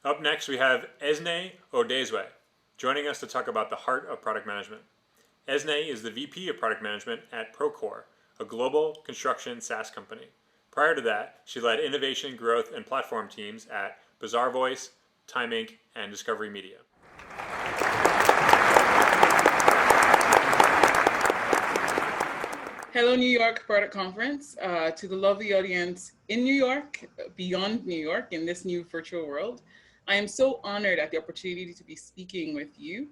Up next, we have Ezinne Udezue joining us to talk about the heart of product management. Ezinne is the VP of Product Management at Procore, a global construction SaaS company. Prior to that, she led innovation, growth, and platform teams at Bazaarvoice, Time Inc., and Discovery Media. Hello, New York Product Conference. To the lovely audience in New York, beyond New York, in this new virtual world. I am so honored at the opportunity to be speaking with you.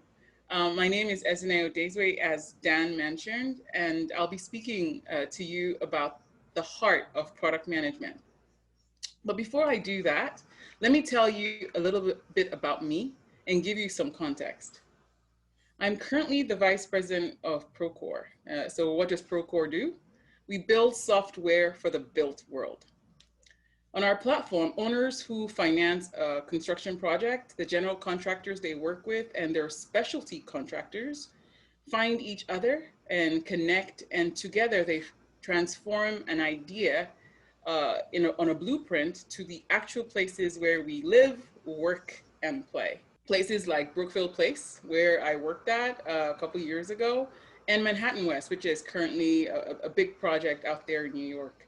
My name is Ezinne Udezue, as Dan mentioned, and I'll be speaking to you about the heart of product management. But before I do that, let me tell you a little bit about me and give you some context. I'm currently the Vice President of Procore. So what does Procore do? We build software for the built world. On our platform, owners who finance a construction project, the general contractors they work with, and their specialty contractors find each other and connect, and together they transform an idea on a blueprint to the actual places where we live, work, and play. Places like Brookfield Place, where I worked at a couple years ago, and Manhattan West, which is currently a big project out there in New York.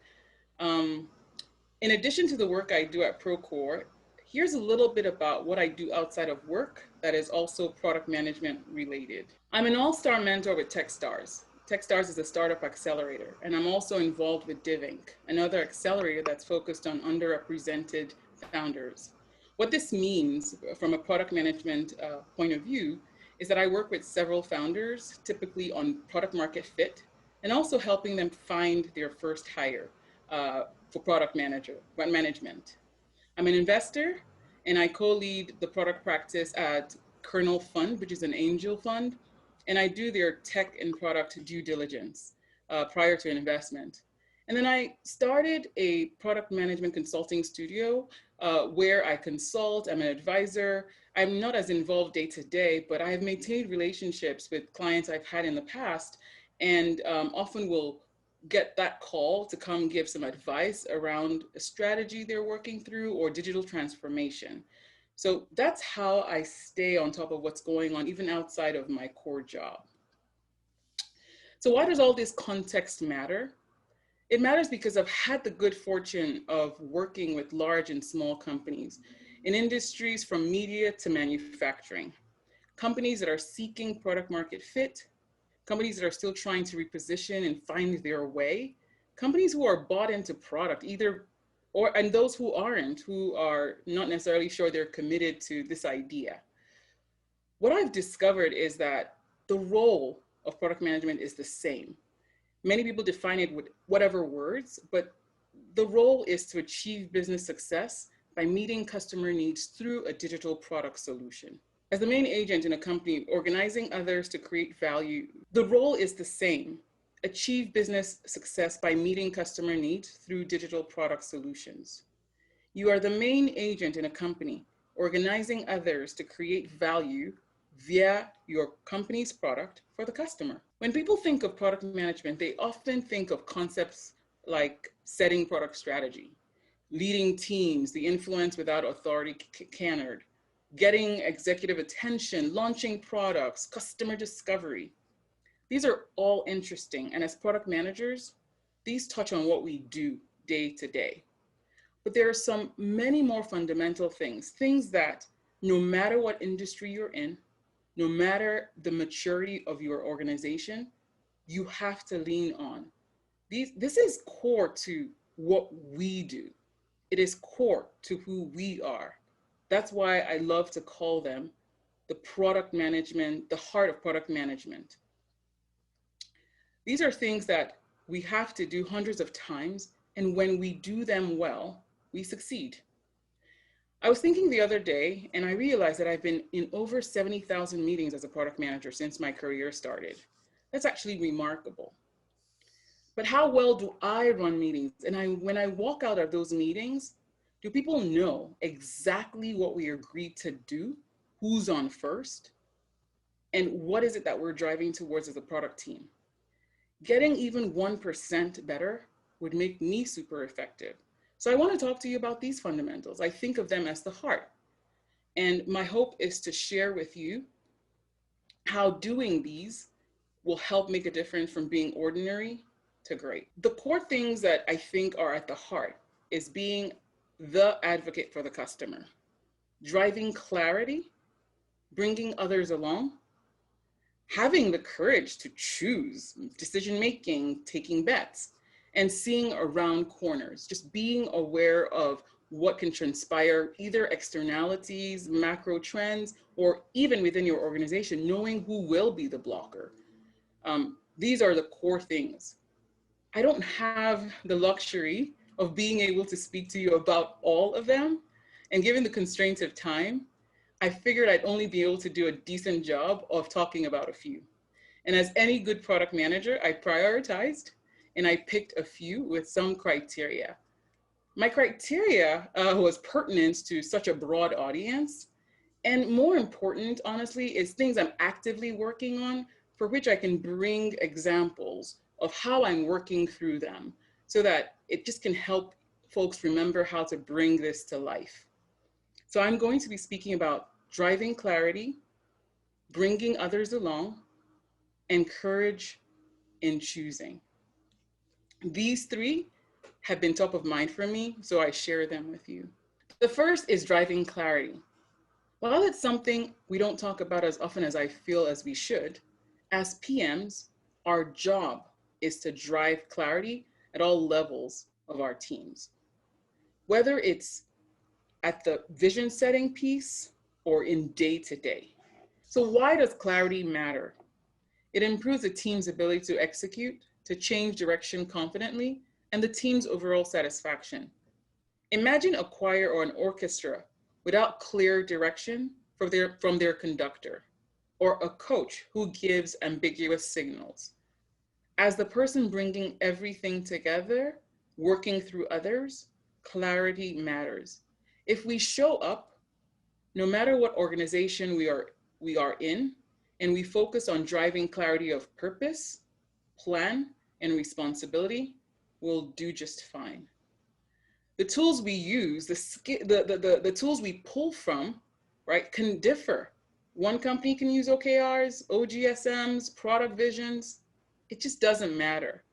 In addition to the work I do at Procore, here's a little bit about what I do outside of work that is also product management related. I'm an all-star mentor with TechStars. TechStars is a startup accelerator, and I'm also involved with DivInc, another accelerator that's focused on underrepresented founders. What this means from a product management point of view is that I work with several founders, typically on product market fit, and also helping them find their first hire for product management. I'm an investor, and I co-lead the product practice at Kernel Fund, which is an angel fund, and I do their tech and product due diligence prior to investment. And then I started a product management consulting studio where I consult, I'm an advisor. I'm not as involved day to day, but I have maintained relationships with clients I've had in the past, and often will get that call to come give some advice around a strategy they're working through or digital transformation. So that's how I stay on top of what's going on, even outside of my core job. So why does all this context matter? It matters because I've had the good fortune of working with large and small companies in industries from media to manufacturing, companies that are seeking product market fit, companies that are still trying to reposition and find their way, companies who are bought into product and those who aren't, who are not necessarily sure they're committed to this idea. What I've discovered is that the role of product management is the same. Many people define it with whatever words, but the role is to achieve business success by meeting customer needs through a digital product solution. As the main agent in a company organizing others to create value, the role is the same. Achieve business success by meeting customer needs through digital product solutions. You are the main agent in a company organizing others to create value via your company's product for the customer. When people think of product management, they often think of concepts like setting product strategy, leading teams, the influence without authority canard, getting executive attention, launching products, customer discovery. These are all interesting. And as product managers, these touch on what we do day to day. But there are many more fundamental things that no matter what industry you're in, no matter the maturity of your organization, you have to lean on. This is core to what we do. It is core to who we are. That's why I love to call them the product management, the heart of product management. These are things that we have to do hundreds of times, and when we do them well, we succeed. I was thinking the other day, and I realized that I've been in over 70,000 meetings as a product manager since my career started. That's actually remarkable. But how well do I run meetings? And when I walk out of those meetings, do people know exactly what we agreed to do, who's on first, and what is it that we're driving towards as a product team? Getting even 1% better would make me super effective. So I want to talk to you about these fundamentals. I think of them as the heart. And my hope is to share with you how doing these will help make a difference from being ordinary to great. The core things that I think are at the heart is being the advocate for the customer, driving clarity, bringing others along, having the courage to choose, decision-making, taking bets, and seeing around corners, just being aware of what can transpire, either externalities, macro trends, or even within your organization, knowing who will be the blocker. These are the core things. I don't have the luxury of being able to speak to you about all of them. And given the constraints of time, I figured I'd only be able to do a decent job of talking about a few. And as any good product manager, I prioritized and I picked a few with some criteria. My criteria was pertinent to such a broad audience. And more important, honestly, is things I'm actively working on for which I can bring examples of how I'm working through them so that it just can help folks remember how to bring this to life. So I'm going to be speaking about driving clarity, bringing others along, and courage in choosing. These three have been top of mind for me, so I share them with you. The first is driving clarity. While it's something we don't talk about as often as I feel as we should, as PMs, our job is to drive clarity at all levels of our teams. Whether it's at the vision setting piece or in day to day. So why does clarity matter? It improves the team's ability to execute, to change direction confidently, and the team's overall satisfaction. Imagine a choir or an orchestra without clear direction from their conductor, or a coach who gives ambiguous signals. As the person bringing everything together, working through others, clarity matters. If we show up, no matter what organization we are in, and we focus on driving clarity of purpose, plan, and responsibility, we'll do just fine. The tools we use, the tools we pull from, right, can differ. One company can use OKRs, OGSMs, product visions. It just doesn't matter.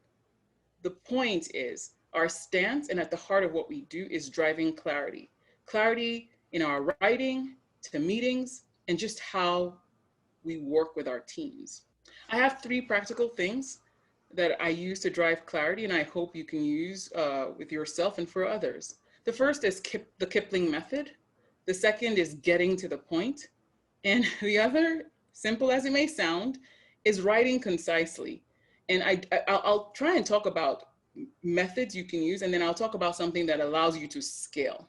The point is our stance and at the heart of what we do is driving clarity. Clarity in our writing, to meetings, and just how we work with our teams. I have three practical things that I use to drive clarity and I hope you can use with yourself and for others. The first is the Kipling method. The second is getting to the point. And the other, simple as it may sound, is writing concisely. And I'll try and talk about methods you can use, and then I'll talk about something that allows you to scale.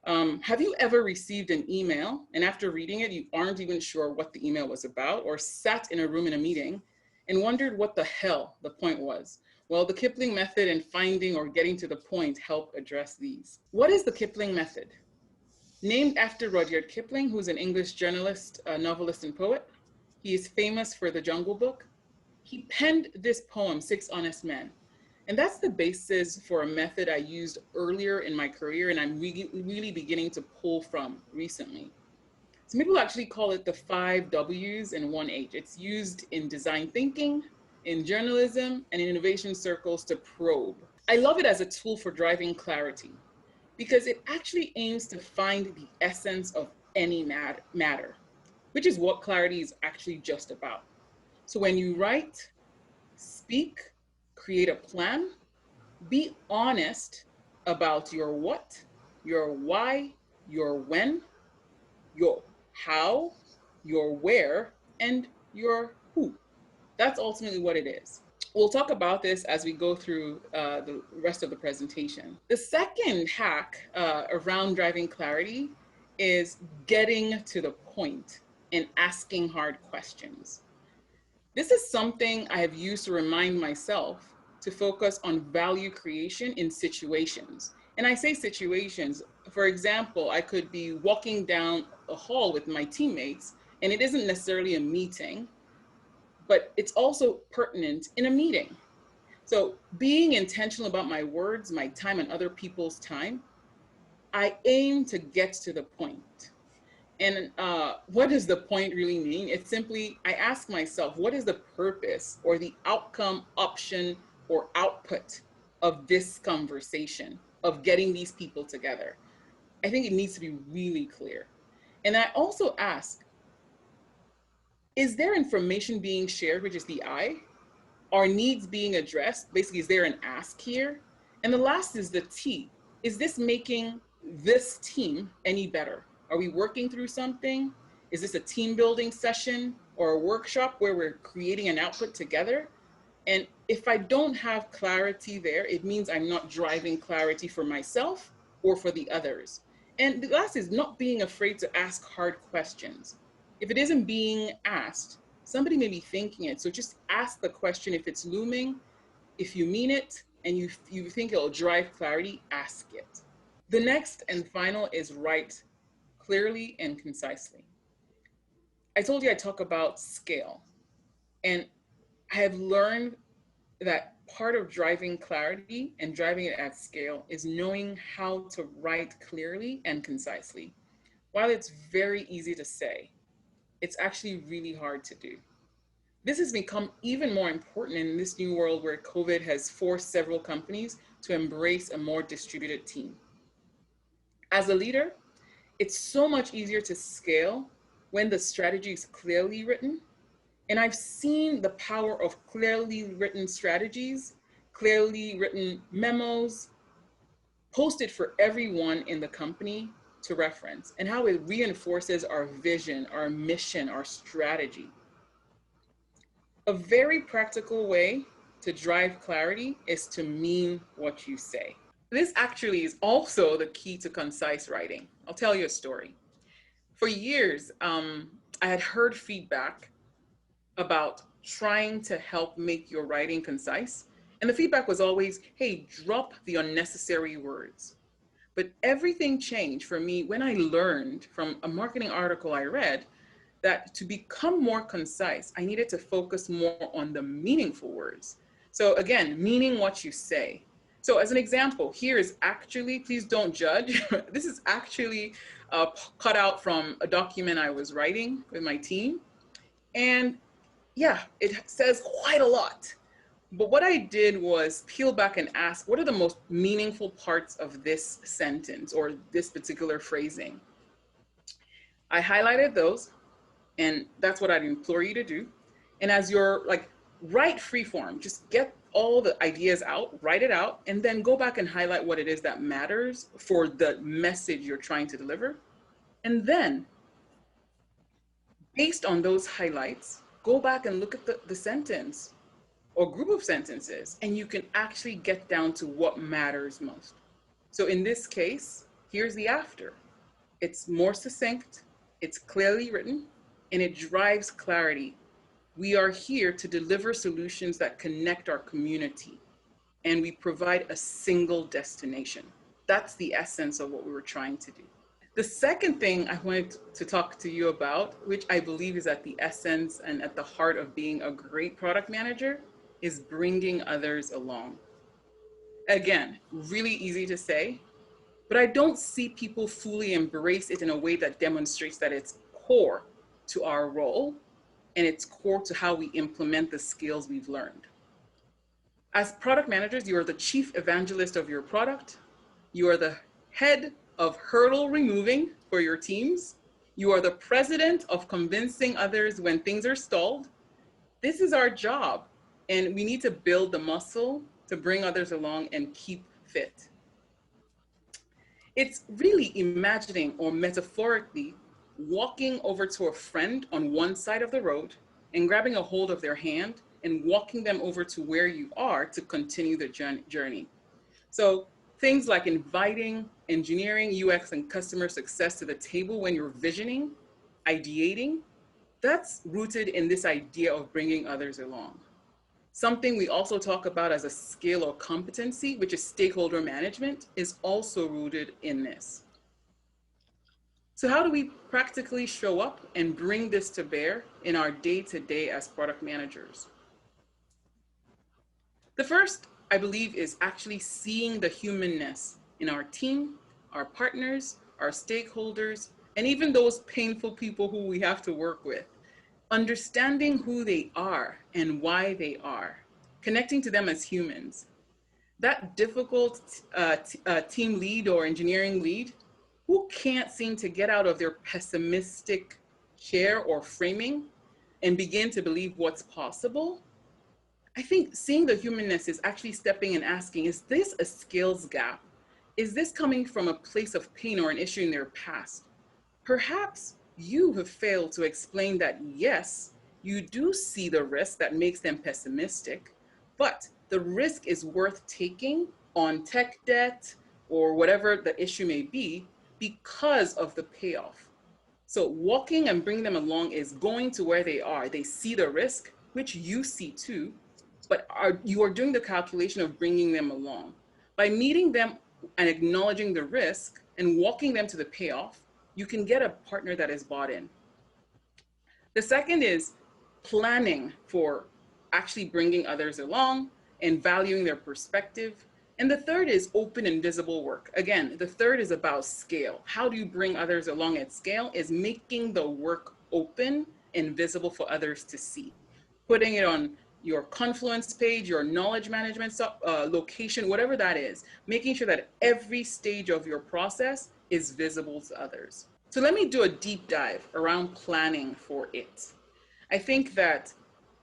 Have you ever received an email and after reading it, you aren't even sure what the email was about, or sat in a room in a meeting and wondered what the hell the point was? Well, the Kipling method and finding or getting to the point help address these. What is the Kipling method? Named after Rudyard Kipling, who's an English journalist, novelist, and poet. He is famous for The Jungle Book. He penned this poem, Six Honest Men. And that's the basis for a method I used earlier in my career and I'm really beginning to pull from recently. Some people actually call it the 5 W's and 1 H. It's used in design thinking, in journalism, and in innovation circles to probe. I love it as a tool for driving clarity because it actually aims to find the essence of any matter, which is what clarity is actually just about. So when you write, speak, create a plan, be honest about your what, your why, your when, your how, your where, and your who. That's ultimately what it is. We'll talk about this as we go through the rest of the presentation. The second hack around driving clarity is getting to the point and asking hard questions. This is something I have used to remind myself to focus on value creation in situations. And I say situations, for example, I could be walking down a hall with my teammates and it isn't necessarily a meeting, but it's also pertinent in a meeting. So being intentional about my words, my time, and other people's time, I aim to get to the point. And what does the point really mean? It's simply, I ask myself, what is the purpose or the outcome, option, or output of this conversation, of getting these people together? I think it needs to be really clear. And I also ask, is there information being shared, which is the I? Are needs being addressed? Basically, is there an ask here? And the last is the T. Is this making this team any better? Are we working through something? Is this a team building session or a workshop where we're creating an output together? And if I don't have clarity there, it means I'm not driving clarity for myself or for the others. And the last is not being afraid to ask hard questions. If it isn't being asked, somebody may be thinking it. So just ask the question if it's looming. If you mean it and you think it'll drive clarity, ask it. The next and final is write clearly and concisely. I told you I talk about scale, and I have learned that part of driving clarity and driving it at scale is knowing how to write clearly and concisely. While it's very easy to say, it's actually really hard to do. This has become even more important in this new world where COVID has forced several companies to embrace a more distributed team. As a leader, it's so much easier to scale when the strategy is clearly written. And I've seen the power of clearly written strategies, clearly written memos, posted for everyone in the company to reference, and how it reinforces our vision, our mission, our strategy. A very practical way to drive clarity is to mean what you say. This actually is also the key to concise writing. I'll tell you a story. For years, I had heard feedback about trying to help make your writing concise. And the feedback was always, hey, drop the unnecessary words. But everything changed for me when I learned from a marketing article I read that to become more concise, I needed to focus more on the meaningful words. So again, meaning what you say. So as an example, here is actually, please don't judge. This is actually cut out from a document I was writing with my team. And yeah, it says quite a lot. But what I did was peel back and ask, what are the most meaningful parts of this sentence or this particular phrasing? I highlighted those, and that's what I'd implore you to do. And as you're like, write free form, just get all the ideas out, write it out, and then go back and highlight what it is that matters for the message you're trying to deliver. And then, based on those highlights, go back and look at the sentence or group of sentences, and you can actually get down to what matters most. So in this case, here's the after. It's more succinct, it's clearly written, and it drives clarity. We are here to deliver solutions that connect our community, and we provide a single destination. That's the essence of what we were trying to do. The second thing I wanted to talk to you about, which I believe is at the essence and at the heart of being a great product manager, is bringing others along. Again, really easy to say, but I don't see people fully embrace it in a way that demonstrates that it's core to our role and it's core to how we implement the skills we've learned. As product managers, you are the chief evangelist of your product. You are the head of hurdle removing for your teams. You are the president of convincing others when things are stalled. This is our job, and we need to build the muscle to bring others along and keep fit. It's really imagining or metaphorically walking over to a friend on one side of the road and grabbing a hold of their hand and walking them over to where you are to continue the journey. So things like inviting engineering, UX, and customer success to the table when you're visioning, ideating, that's rooted in this idea of bringing others along. Something we also talk about as a skill or competency, which is stakeholder management, is also rooted in this. So how do we practically show up and bring this to bear in our day-to-day as product managers? The first, I believe, is actually seeing the humanness in our team, our partners, our stakeholders, and even those painful people who we have to work with, understanding who they are and why they are, connecting to them as humans. That difficult team lead or engineering lead who can't seem to get out of their pessimistic chair or framing and begin to believe what's possible. I think seeing the humanness is actually stepping and asking, is this a skills gap? Is this coming from a place of pain or an issue in their past? Perhaps you have failed to explain that, yes, you do see the risk that makes them pessimistic, but the risk is worth taking on tech debt or whatever the issue may be because of the payoff. So walking and bringing them along is going to where they are. They see the risk, which you see too, but you are doing the calculation of bringing them along. By meeting them and acknowledging the risk and walking them to the payoff, you can get a partner that is bought in. The second is planning for actually bringing others along and valuing their perspective. And the third is open and visible work. Again, the third is about scale. How do you bring others along at scale is making the work open and visible for others to see. Putting it on your Confluence page, your knowledge management location, whatever that is, making sure that every stage of your process is visible to others. So let me do a deep dive around planning for it. I think that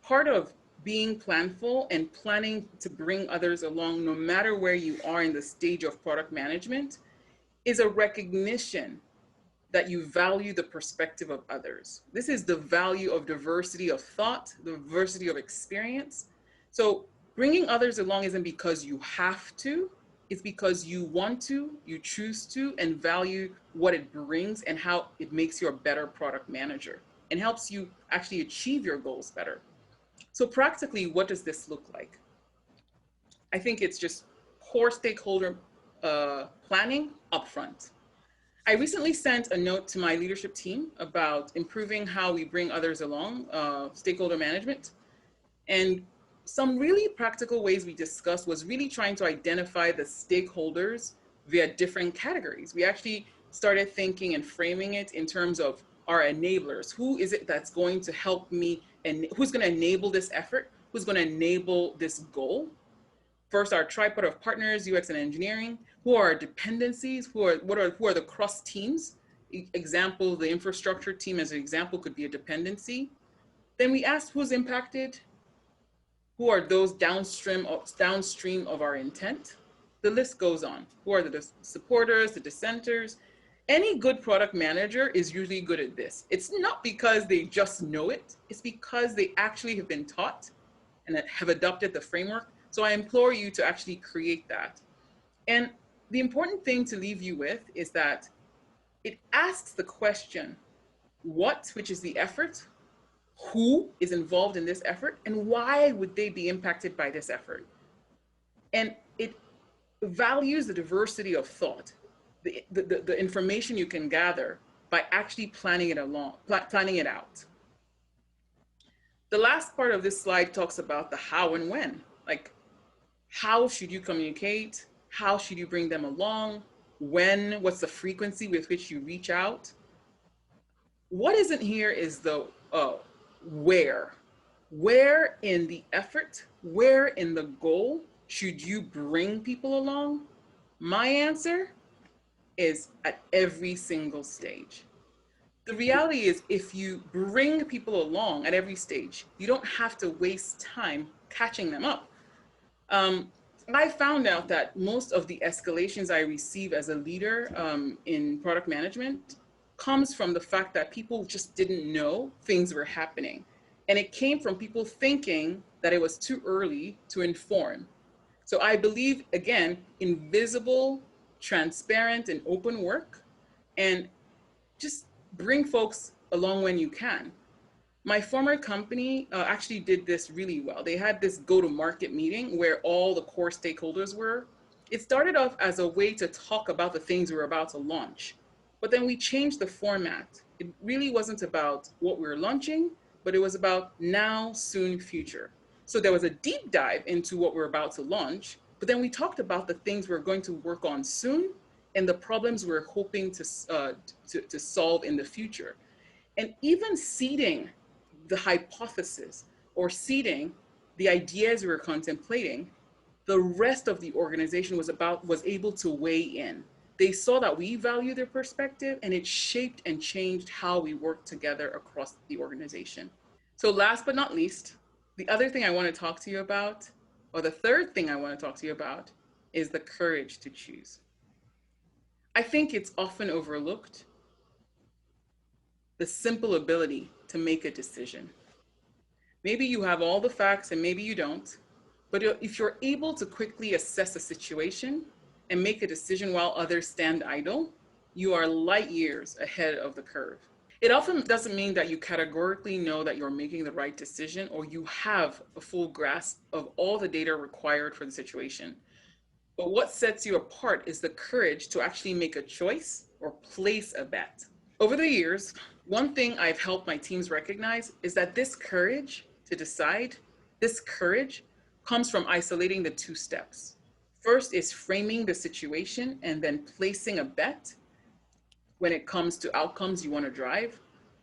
part of being planful and planning to bring others along, no matter where you are in the stage of product management, is a recognition that you value the perspective of others. This is the value of diversity of thought, the diversity of experience. So bringing others along isn't because you have to, it's because you want to, you choose to, and value what it brings and how it makes you a better product manager and helps you actually achieve your goals better. So practically, what does this look like? I think it's just core stakeholder planning upfront. I recently sent a note to my leadership team about improving how we bring others along, stakeholder management. And some really practical ways we discussed was really trying to identify the stakeholders via different categories. We actually started thinking and framing it in terms of our enablers. Who is it that's going to help me and who's going to enable this effort? Who's going to enable this goal? First, our tripod of partners, UX and engineering. Who are our dependencies? Who are the cross teams? Example, the infrastructure team as an example could be a dependency. Then we asked who's impacted. Who are those downstream of our intent? The list goes on. Who are the supporters, the dissenters? Any good product manager is usually good at this. It's not because they just know it. It's because they actually have been taught and have adopted the framework. So I implore you to actually create that. And the important thing to leave you with is that it asks the question, what, which is the effort, who is involved in this effort, and why would they be impacted by this effort? And it values the diversity of thought, the information you can gather by actually planning it out. The last part of this slide talks about the how and when. Like, how should you communicate? How should you bring them along? When? What's the frequency with which you reach out? What isn't here is the where. Where in the effort, where in the goal should you bring people along? My answer is at every single stage. The reality is, if you bring people along at every stage, you don't have to waste time catching them up. I found out that most of the escalations I receive as a leader in product management comes from the fact that people just didn't know things were happening. And it came from people thinking that it was too early to inform. So I believe, again, in visible, transparent, and open work, and just bring folks along when you can. My former company actually did this really well. They had this go-to-market meeting where all the core stakeholders were. It started off as a way to talk about the things we were about to launch, but then we changed the format. It really wasn't about what we were launching, but it was about now, soon, future. So there was a deep dive into what we're about to launch, but then we talked about the things we're going to work on soon and the problems we're hoping to solve in the future. And even seeding the hypothesis or seeding the ideas we were contemplating, the rest of the organization was able to weigh in. They saw that we value their perspective, and it shaped and changed how we work together across the organization. So last but not least, the other thing I want to talk to you about, or the third thing I want to talk to you about, is the courage to choose. I think it's often overlooked, the simple ability to make a decision. Maybe you have all the facts and maybe you don't, but if you're able to quickly assess a situation and make a decision while others stand idle, you are light years ahead of the curve. It often doesn't mean that you categorically know that you're making the right decision or you have a full grasp of all the data required for the situation. But what sets you apart is the courage to actually make a choice or place a bet. Over the years, one thing I've helped my teams recognize is that this courage to decide, this courage comes from isolating the two steps. First is framing the situation and then placing a bet when it comes to outcomes you want to drive.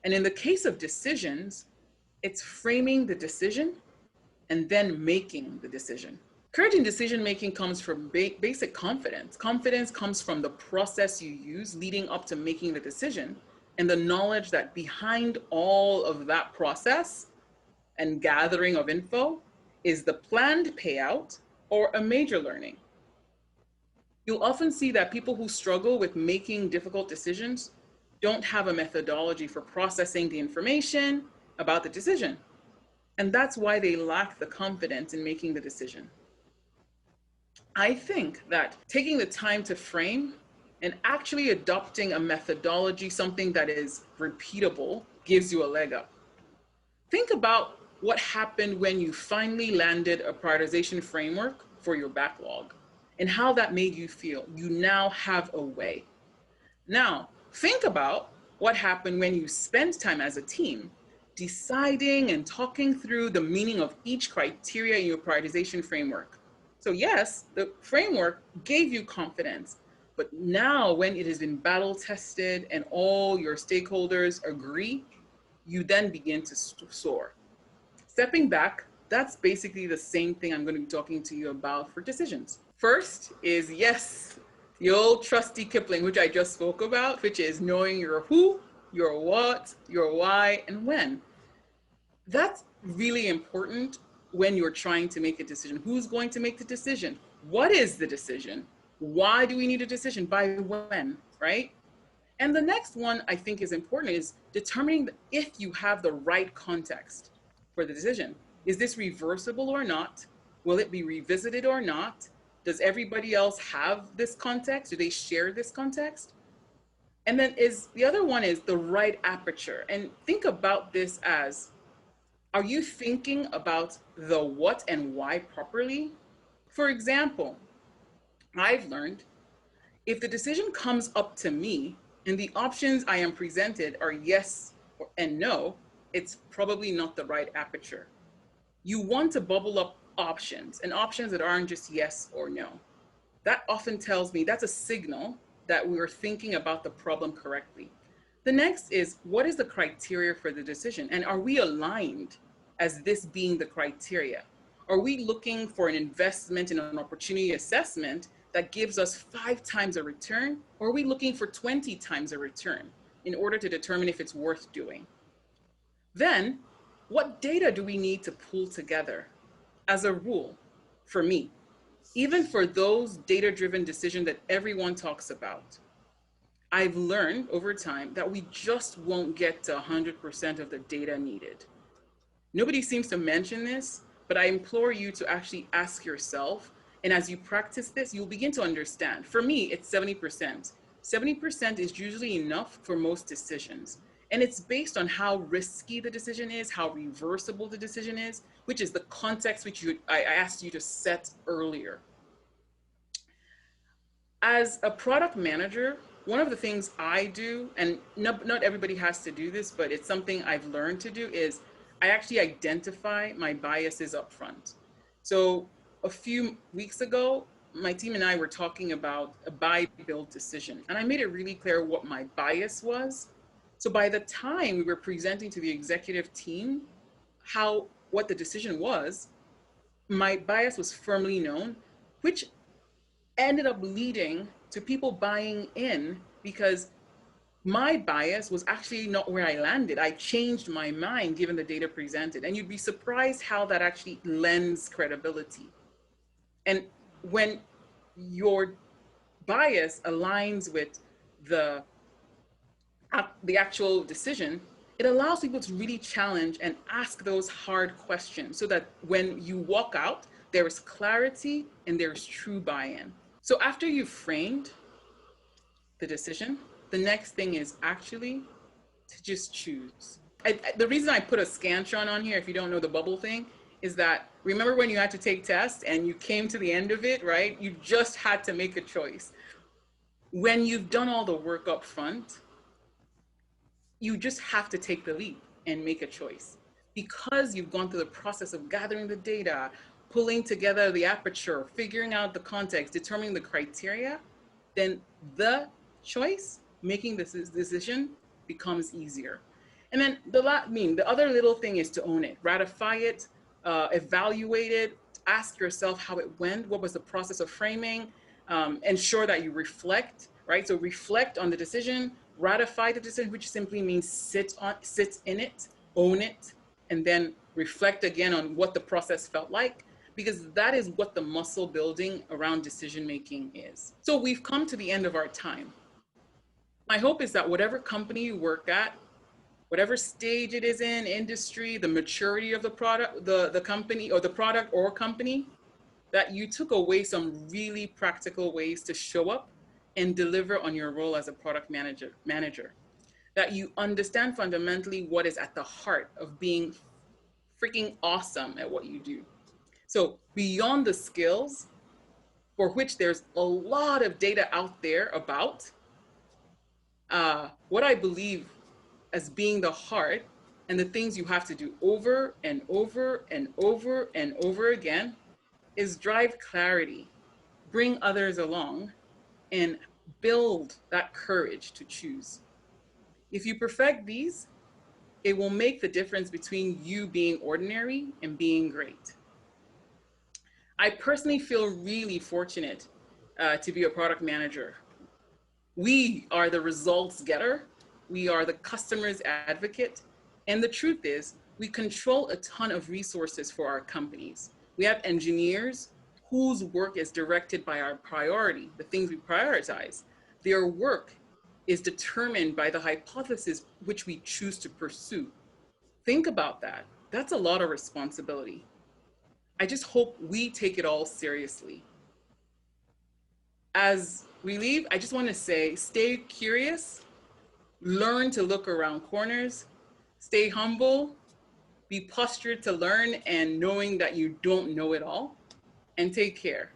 And in the case of decisions, it's framing the decision and then making the decision. Courage in decision making comes from basic confidence. Confidence comes from the process you use leading up to making the decision and the knowledge that behind all of that process and gathering of info is the planned payout or a major learning. You'll often see that people who struggle with making difficult decisions don't have a methodology for processing the information about the decision. And that's why they lack the confidence in making the decision. I think that taking the time to frame and actually adopting a methodology, something that is repeatable, gives you a leg up. Think about what happened when you finally landed a prioritization framework for your backlog and how that made you feel. You now have a way. Now, think about what happened when you spent time as a team deciding and talking through the meaning of each criteria in your prioritization framework. So yes, the framework gave you confidence, but now when it has been battle tested and all your stakeholders agree, you then begin to soar. Stepping back, that's basically the same thing I'm going to be talking to you about for decisions. First is, yes, the old trusty Kipling, which I just spoke about, which is knowing your who, your what, your why, and when. That's really important when you're trying to make a decision. Who's going to make the decision? What is the decision? Why do we need a decision? By when, right? And the next one I think is important is determining if you have the right context for the decision. Is this reversible or not? Will it be revisited or not? Does everybody else have this context? Do they share this context? And then the other one is the right aperture. And think about this as, are you thinking about the what and why properly? For example, I've learned if the decision comes up to me and the options I am presented are yes and no, it's probably not the right aperture. You want to bubble up options and options that aren't just yes or no. That often tells me that's a signal that we are thinking about the problem correctly. The next is, what is the criteria for the decision? And are we aligned as this being the criteria? Are we looking for an investment in an opportunity assessment that gives us 5 times a return? Or are we looking for 20 times a return in order to determine if it's worth doing? Then, what data do we need to pull together? As a rule, for me, even for those data-driven decisions that everyone talks about, I've learned over time that we just won't get to 100% of the data needed. Nobody seems to mention this, but I implore you to actually ask yourself, and as you practice this, you'll begin to understand. For me, it's 70%. 70% is usually enough for most decisions. And it's based on how risky the decision is, how reversible the decision is, which is the context which I asked you to set earlier. As a product manager, one of the things I do, and not everybody has to do this, but it's something I've learned to do, is I actually identify my biases up front. So a few weeks ago, my team and I were talking about a buy build decision, and I made it really clear what my bias was. So by the time we were presenting to the executive team what the decision was, my bias was firmly known, which ended up leading to people buying in because my bias was actually not where I landed. I changed my mind given the data presented. And you'd be surprised how that actually lends credibility. And when your bias aligns with the, the actual decision, it allows people to really challenge and ask those hard questions so that when you walk out, there is clarity and there's true buy-in. So after you've framed the decision, the next thing is actually to just choose. The reason I put a Scantron on here, if you don't know the bubble thing, is that remember when you had to take tests and you came to the end of it, right? You just had to make a choice. When you've done all the work up front, you just have to take the leap and make a choice. Because you've gone through the process of gathering the data, pulling together the aperture, figuring out the context, determining the criteria, then the choice, making this decision becomes easier. And then the other little thing is to own it, ratify it, evaluate it, ask yourself how it went, what was the process of framing, ensure that you reflect, right? So reflect on the decision, ratify the decision, which simply means sit in it, own it, and then reflect again on what the process felt like, because that is what the muscle building around decision making is. So we've come to the end of our time. My hope is that whatever company you work at, whatever stage it is in, industry, the maturity of the product, the company or the product or company, that you took away some really practical ways to show up and deliver on your role as a product manager. That you understand fundamentally what is at the heart of being freaking awesome at what you do. So beyond the skills, for which there's a lot of data out there about, what I believe as being the heart and the things you have to do over and over and over and over again is drive clarity, bring others along, and build that courage to choose. If you perfect these, it will make the difference between you being ordinary and being great. I personally feel really fortunate to be a product manager. We are the results getter. We are the customer's advocate. And the truth is, we control a ton of resources for our companies. We have engineers whose work is directed by our priority, the things we prioritize. Their work is determined by the hypothesis which we choose to pursue. Think about that. That's a lot of responsibility. I just hope we take it all seriously. As we leave, I just want to say, stay curious, learn to look around corners, stay humble, be postured to learn and knowing that you don't know it all, and take care.